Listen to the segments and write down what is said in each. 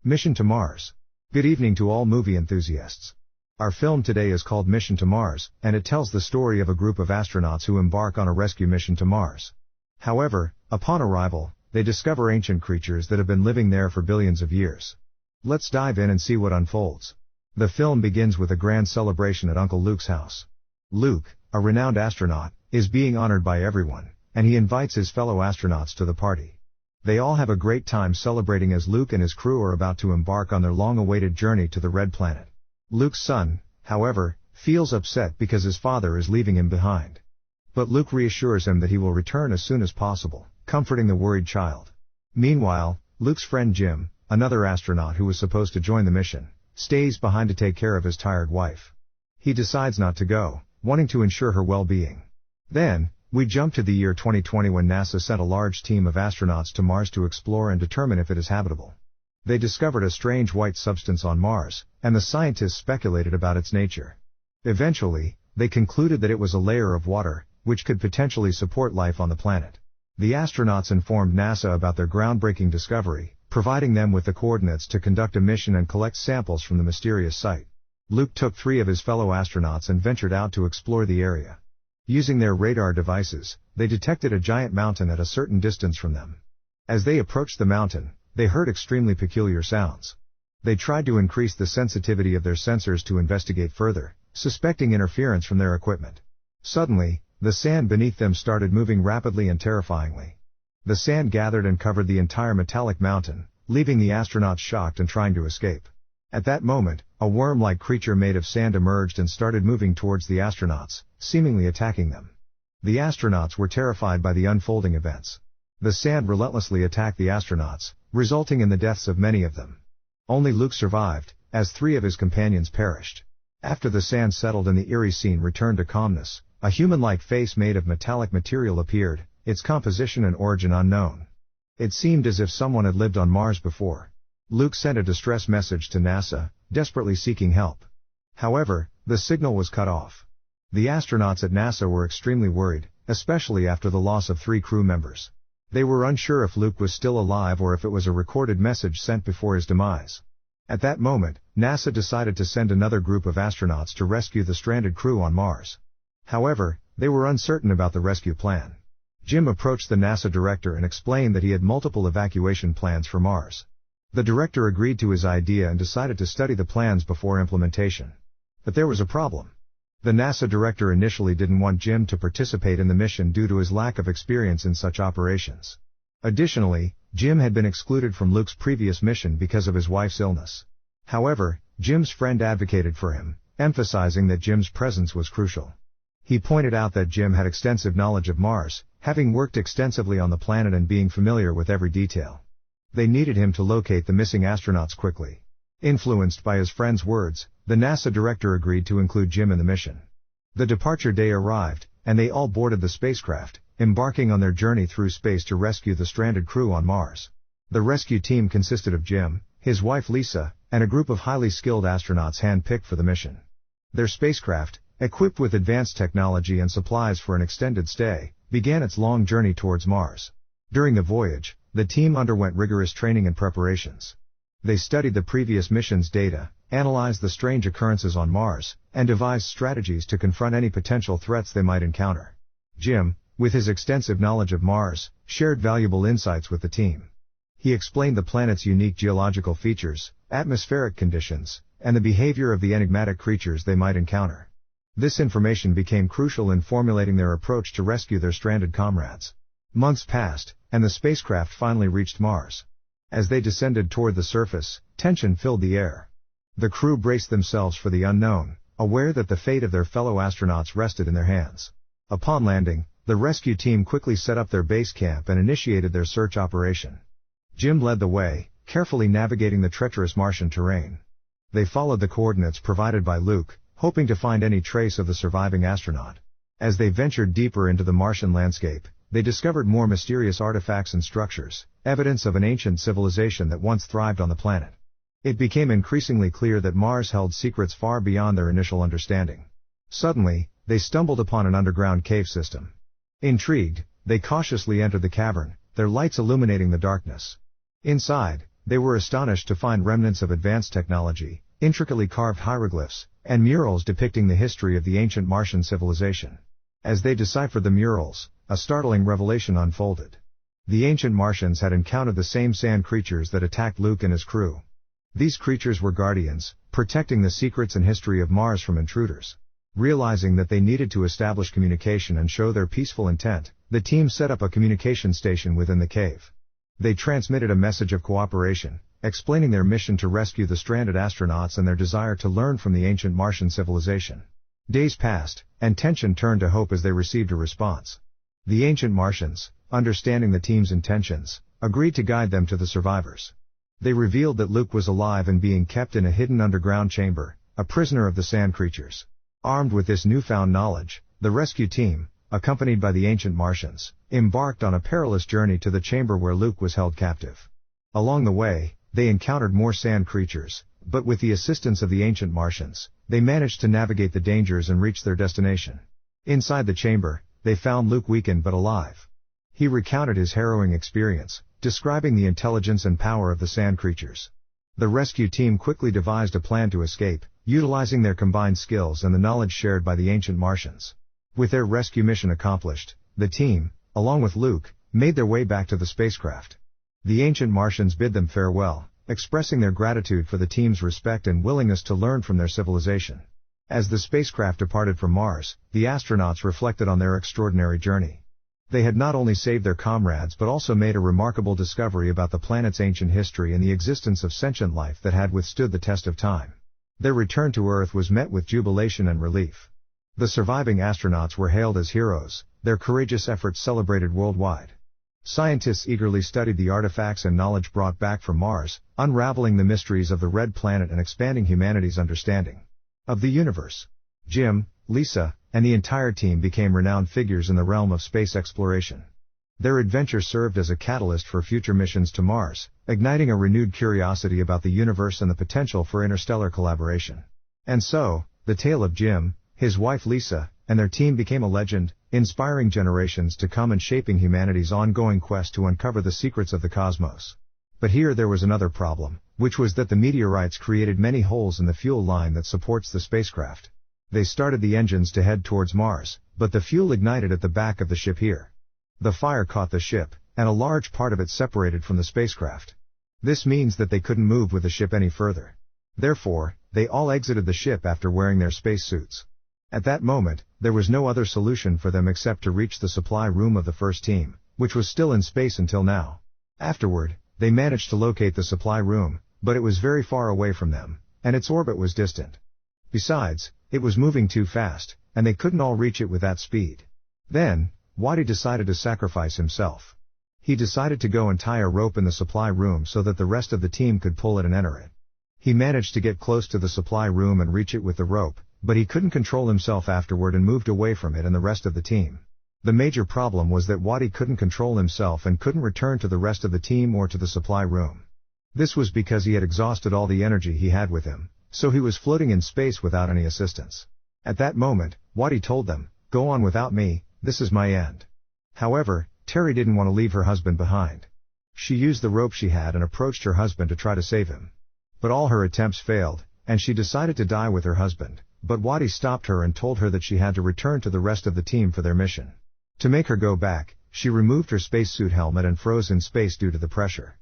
Mission to Mars. Good evening to all movie enthusiasts. Our film today is called Mission to Mars, and it tells the story of a group of astronauts who embark on a rescue mission to Mars. However, upon arrival, they discover ancient creatures that have been living there for billions of years. Let's dive in and see what unfolds. The film begins with a grand celebration at Uncle Luke's house. Luke, a renowned astronaut, is being honored by everyone, and he invites his fellow astronauts to the party. They all have a great time celebrating as Luke and his crew are about to embark on their long-awaited journey to the Red Planet. Luke's son, however, feels upset because his father is leaving him behind. But Luke reassures him that he will return as soon as possible, comforting the worried child. Meanwhile, Luke's friend Jim, another astronaut who was supposed to join the mission, stays behind to take care of his tired wife. He decides not to go, wanting to ensure her well-being. Then, we jump to the year 2020 when NASA sent a large team of astronauts to Mars to explore and determine if it is habitable. They discovered a strange white substance on Mars, and the scientists speculated about its nature. Eventually, they concluded that it was a layer of water, which could potentially support life on the planet. The astronauts informed NASA about their groundbreaking discovery, providing them with the coordinates to conduct a mission and collect samples from the mysterious site. Luke took 3 of his fellow astronauts and ventured out to explore the area. Using their radar devices, they detected a giant mountain at a certain distance from them. As they approached the mountain, they heard extremely peculiar sounds. They tried to increase the sensitivity of their sensors to investigate further, suspecting interference from their equipment. Suddenly, the sand beneath them started moving rapidly and terrifyingly. The sand gathered and covered the entire metallic mountain, leaving the astronauts shocked and trying to escape. At that moment, a worm-like creature made of sand emerged and started moving towards the astronauts, seemingly attacking them. The astronauts were terrified by the unfolding events. The sand relentlessly attacked the astronauts, resulting in the deaths of many of them. Only Luke survived, as 3 of his companions perished. After the sand settled and the eerie scene returned to calmness, a human-like face made of metallic material appeared, its composition and origin unknown. It seemed as if someone had lived on Mars before. Luke sent a distress message to NASA, desperately seeking help. However, the signal was cut off. The astronauts at NASA were extremely worried, especially after the loss of 3 crew members. They were unsure if Luke was still alive or if it was a recorded message sent before his demise. At that moment, NASA decided to send another group of astronauts to rescue the stranded crew on Mars. However, they were uncertain about the rescue plan. Jim approached the NASA director and explained that he had multiple evacuation plans for Mars. The director agreed to his idea and decided to study the plans before implementation. But there was a problem. The NASA director initially didn't want Jim to participate in the mission due to his lack of experience in such operations. Additionally, Jim had been excluded from Luke's previous mission because of his wife's illness. However, Jim's friend advocated for him, emphasizing that Jim's presence was crucial. He pointed out that Jim had extensive knowledge of Mars, having worked extensively on the planet and being familiar with every detail. They needed him to locate the missing astronauts quickly. Influenced by his friend's words, the NASA director agreed to include Jim in the mission. The departure day arrived, and they all boarded the spacecraft, embarking on their journey through space to rescue the stranded crew on Mars. The rescue team consisted of Jim, his wife Lisa, and a group of highly skilled astronauts hand-picked for the mission. Their spacecraft, equipped with advanced technology and supplies for an extended stay, began its long journey towards Mars. During the voyage, the team underwent rigorous training and preparations. They studied the previous mission's data, analyzed the strange occurrences on Mars, and devised strategies to confront any potential threats they might encounter. Jim, with his extensive knowledge of Mars, shared valuable insights with the team. He explained the planet's unique geological features, atmospheric conditions, and the behavior of the enigmatic creatures they might encounter. This information became crucial in formulating their approach to rescue their stranded comrades. Months passed, and the spacecraft finally reached Mars. As they descended toward the surface, tension filled the air. The crew braced themselves for the unknown, aware that the fate of their fellow astronauts rested in their hands. Upon landing, the rescue team quickly set up their base camp and initiated their search operation. Jim led the way, carefully navigating the treacherous Martian terrain. They followed the coordinates provided by Luke, hoping to find any trace of the surviving astronaut. As they ventured deeper into the Martian landscape, they discovered more mysterious artifacts and structures, evidence of an ancient civilization that once thrived on the planet. It became increasingly clear that Mars held secrets far beyond their initial understanding. Suddenly, they stumbled upon an underground cave system. Intrigued, they cautiously entered the cavern, their lights illuminating the darkness. Inside, They were astonished to find remnants of advanced technology, intricately carved hieroglyphs, and murals depicting the history of the ancient Martian civilization. As they deciphered the murals, a startling revelation unfolded. The ancient Martians had encountered the same sand creatures that attacked Luke and his crew. These creatures were guardians, protecting the secrets and history of Mars from intruders. Realizing that they needed to establish communication and show their peaceful intent, the team set up a communication station within the cave. They transmitted a message of cooperation, explaining their mission to rescue the stranded astronauts and their desire to learn from the ancient Martian civilization. Days passed, and tension turned to hope as they received a response. The ancient Martians, understanding the team's intentions, agreed to guide them to the survivors. They revealed that Luke was alive and being kept in a hidden underground chamber, a prisoner of the sand creatures. Armed with this newfound knowledge, the rescue team, accompanied by the ancient Martians, embarked on a perilous journey to the chamber where Luke was held captive. Along the way, they encountered more sand creatures, but with the assistance of the ancient Martians, they managed to navigate the dangers and reach their destination. Inside the chamber, they found Luke weakened but alive. He recounted his harrowing experience, describing the intelligence and power of the sand creatures. The rescue team quickly devised a plan to escape, utilizing their combined skills and the knowledge shared by the ancient Martians. With their rescue mission accomplished, the team, along with Luke, made their way back to the spacecraft. The ancient Martians bid them farewell, expressing their gratitude for the team's respect and willingness to learn from their civilization. As the spacecraft departed from Mars, the astronauts reflected on their extraordinary journey. They had not only saved their comrades but also made a remarkable discovery about the planet's ancient history and the existence of sentient life that had withstood the test of time. Their return to Earth was met with jubilation and relief. The surviving astronauts were hailed as heroes, their courageous efforts celebrated worldwide. Scientists eagerly studied the artifacts and knowledge brought back from Mars, unraveling the mysteries of the Red Planet and expanding humanity's understanding of the universe. Jim, Lisa, and the entire team became renowned figures in the realm of space exploration. Their adventure served as a catalyst for future missions to Mars, igniting a renewed curiosity about the universe and the potential for interstellar collaboration. And so, the tale of Jim, his wife Lisa, and their team became a legend, inspiring generations to come and shaping humanity's ongoing quest to uncover the secrets of the cosmos. But here there was another problem, which was that the meteorites created many holes in the fuel line that supports the spacecraft. They started the engines to head towards Mars, but the fuel ignited at the back of the ship here. The fire caught the ship, and a large part of it separated from the spacecraft. This means that they couldn't move with the ship any further. Therefore, they all exited the ship after wearing their spacesuits. At that moment, there was no other solution for them except to reach the supply room of the first team, which was still in space until now. Afterward, they managed to locate the supply room, but it was very far away from them, and its orbit was distant. Besides, it was moving too fast, and they couldn't all reach it with that speed. Then, Wadi decided to sacrifice himself. He decided to go and tie a rope in the supply room so that the rest of the team could pull it and enter it. He managed to get close to the supply room and reach it with the rope, but he couldn't control himself afterward and moved away from it and the rest of the team. The major problem was that Wadi couldn't control himself and couldn't return to the rest of the team or to the supply room. This was because he had exhausted all the energy he had with him, so he was floating in space without any assistance. At that moment, Wadi told them, "Go on without me, this is my end." However, Terry didn't want to leave her husband behind. She used the rope she had and approached her husband to try to save him. But all her attempts failed, and she decided to die with her husband, but Wadi stopped her and told her that she had to return to the rest of the team for their mission. To make her go back, she removed her spacesuit helmet and froze in space due to the pressure.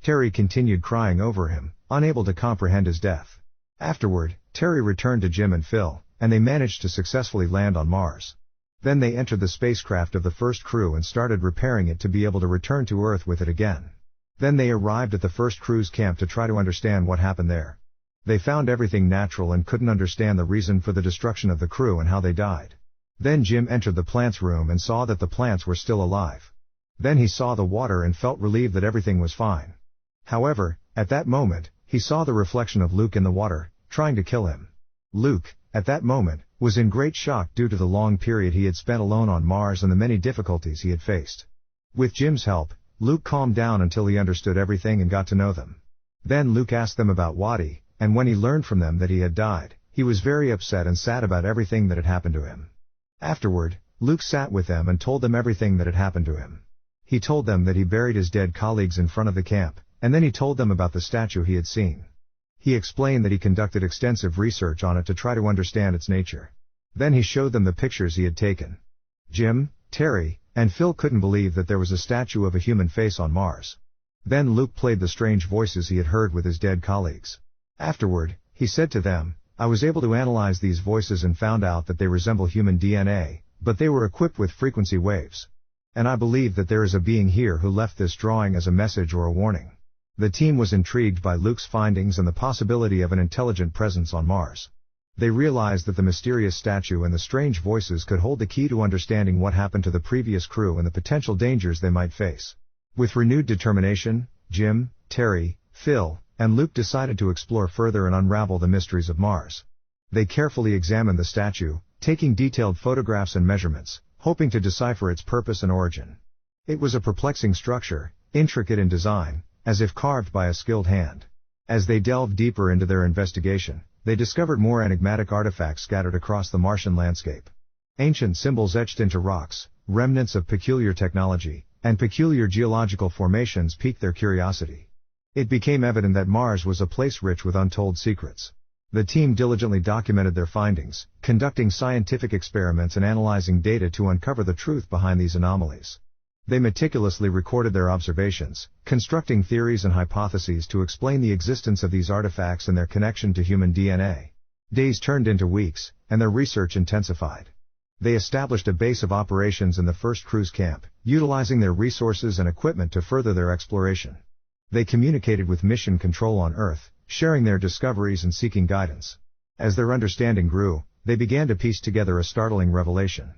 Terry continued crying over him, unable to comprehend his death. Afterward, Terry returned to Jim and Phil, and they managed to successfully land on Mars. Then they entered the spacecraft of the first crew and started repairing it to be able to return to Earth with it again. Then they arrived at the first crew's camp to try to understand what happened there. They found everything natural and couldn't understand the reason for the destruction of the crew and how they died. Then Jim entered the plants room and saw that the plants were still alive. Then he saw the water and felt relieved that everything was fine. However, at that moment, he saw the reflection of Luke in the water, trying to kill him. Luke, at that moment, was in great shock due to the long period he had spent alone on Mars and the many difficulties he had faced. With Jim's help, Luke calmed down until he understood everything and got to know them. Then Luke asked them about Wadi, and when he learned from them that he had died, he was very upset and sad about everything that had happened to him. Afterward, Luke sat with them and told them everything that had happened to him. He told them that he buried his dead colleagues in front of the camp, And then he told them about the statue he had seen. He explained that he conducted extensive research on it to try to understand its nature. Then he showed them the pictures he had taken. Jim, Terry, and Phil couldn't believe that there was a statue of a human face on Mars. Then Luke played the strange voices he had heard with his dead colleagues. Afterward, he said to them, "I was able to analyze these voices and found out that they resemble human DNA, but they were equipped with frequency waves. And I believe that there is a being here who left this drawing as a message or a warning." The team was intrigued by Luke's findings and the possibility of an intelligent presence on Mars. They realized that the mysterious statue and the strange voices could hold the key to understanding what happened to the previous crew and the potential dangers they might face. With renewed determination, Jim, Terry, Phil, and Luke decided to explore further and unravel the mysteries of Mars. They carefully examined the statue, taking detailed photographs and measurements, hoping to decipher its purpose and origin. It was a perplexing structure, intricate in design, as if carved by a skilled hand. As they delved deeper into their investigation, they discovered more enigmatic artifacts scattered across the Martian landscape. Ancient symbols etched into rocks, remnants of peculiar technology, and peculiar geological formations piqued their curiosity. It became evident that Mars was a place rich with untold secrets. The team diligently documented their findings, conducting scientific experiments and analyzing data to uncover the truth behind these anomalies. They meticulously recorded their observations, constructing theories and hypotheses to explain the existence of these artifacts and their connection to human DNA. Days turned into weeks, and their research intensified. They established a base of operations in the first cruise camp, utilizing their resources and equipment to further their exploration. They communicated with Mission Control on Earth, sharing their discoveries and seeking guidance. As their understanding grew, they began to piece together a startling revelation.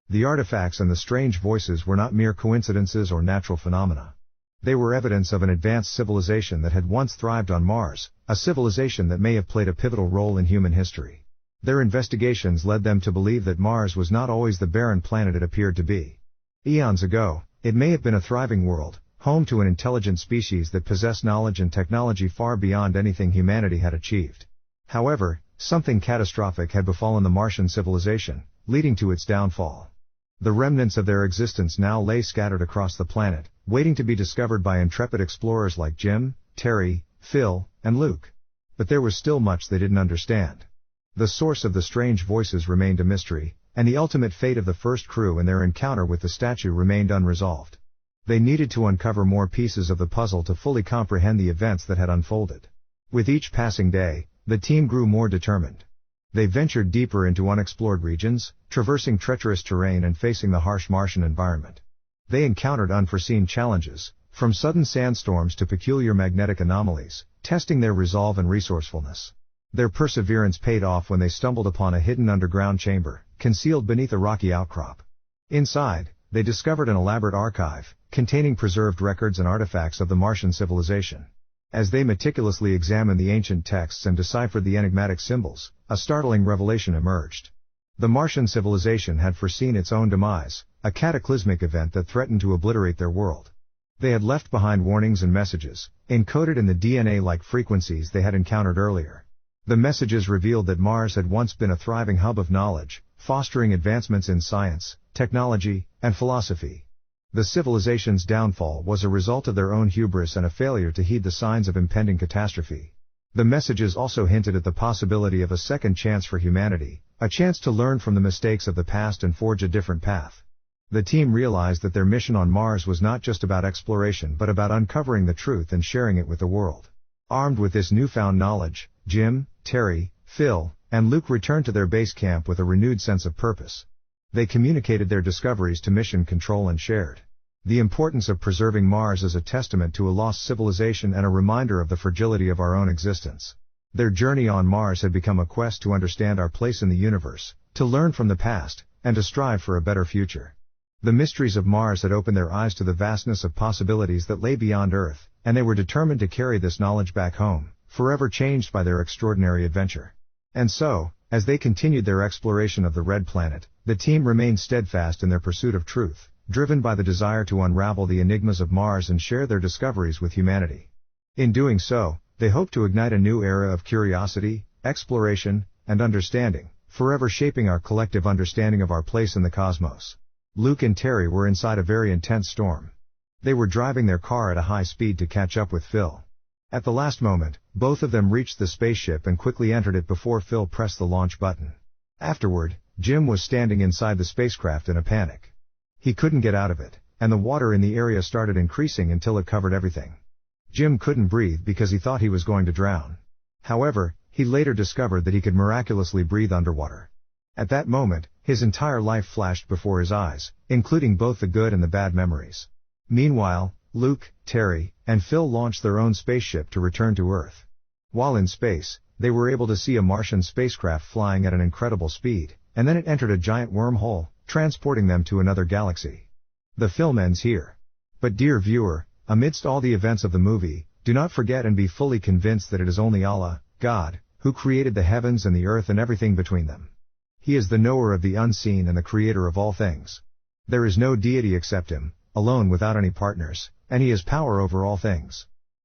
The artifacts and the strange voices were not mere coincidences or natural phenomena. They were evidence of an advanced civilization that had once thrived on Mars, a civilization that may have played a pivotal role in human history. Their investigations led them to believe that Mars was not always the barren planet it appeared to be. Eons ago, it may have been a thriving world, home to an intelligent species that possessed knowledge and technology far beyond anything humanity had achieved. However, something catastrophic had befallen the Martian civilization, leading to its downfall. The remnants of their existence now lay scattered across the planet, waiting to be discovered by intrepid explorers like Jim, Terry, Phil, and Luke. But there was still much they didn't understand. The source of the strange voices remained a mystery, and the ultimate fate of the first crew and their encounter with the statue remained unresolved. They needed to uncover more pieces of the puzzle to fully comprehend the events that had unfolded. With each passing day, the team grew more determined. They ventured deeper into unexplored regions, traversing treacherous terrain and facing the harsh Martian environment. They encountered unforeseen challenges, from sudden sandstorms to peculiar magnetic anomalies, testing their resolve and resourcefulness. Their perseverance paid off when they stumbled upon a hidden underground chamber, concealed beneath a rocky outcrop. Inside, they discovered an elaborate archive, containing preserved records and artifacts of the Martian civilization. As they meticulously examined the ancient texts and deciphered the enigmatic symbols, a startling revelation emerged. The Martian civilization had foreseen its own demise, a cataclysmic event that threatened to obliterate their world. They had left behind warnings and messages, encoded in the DNA-like frequencies they had encountered earlier. The messages revealed that Mars had once been a thriving hub of knowledge, fostering advancements in science, technology, and philosophy. The civilization's downfall was a result of their own hubris and a failure to heed the signs of impending catastrophe. The messages also hinted at the possibility of a second chance for humanity, a chance to learn from the mistakes of the past and forge a different path. The team realized that their mission on Mars was not just about exploration but about uncovering the truth and sharing it with the world. Armed with this newfound knowledge, Jim, Terry, Phil, and Luke returned to their base camp with a renewed sense of purpose. They communicated their discoveries to Mission Control and shared the importance of preserving Mars as a testament to a lost civilization and a reminder of the fragility of our own existence. Their journey on Mars had become a quest to understand our place in the universe, to learn from the past, and to strive for a better future. The mysteries of Mars had opened their eyes to the vastness of possibilities that lay beyond Earth, and they were determined to carry this knowledge back home, forever changed by their extraordinary adventure. And so, as they continued their exploration of the Red Planet, the team remained steadfast in their pursuit of truth, driven by the desire to unravel the enigmas of Mars and share their discoveries with humanity. In doing so, they hoped to ignite a new era of curiosity, exploration, and understanding, forever shaping our collective understanding of our place in the cosmos. Luke and Terry were inside a very intense storm. They were driving their car at a high speed to catch up with Phil. At the last moment, both of them reached the spaceship and quickly entered it before Phil pressed the launch button. Afterward, Jim was standing inside the spacecraft in a panic. He couldn't get out of it, and the water in the area started increasing until it covered everything. Jim couldn't breathe because he thought he was going to drown. However, he later discovered that he could miraculously breathe underwater. At that moment, his entire life flashed before his eyes, including both the good and the bad memories. Meanwhile, Luke, Terry, and Phil launched their own spaceship to return to Earth. While in space, they were able to see a Martian spacecraft flying at an incredible speed, and then it entered a giant wormhole, transporting them to another galaxy. The film ends here. But dear viewer, amidst all the events of the movie, do not forget and be fully convinced that it is only Allah, God, who created the heavens and the earth and everything between them. He is the knower of the unseen and the creator of all things. There is no deity except Him, alone without any partners, and He has power over all things.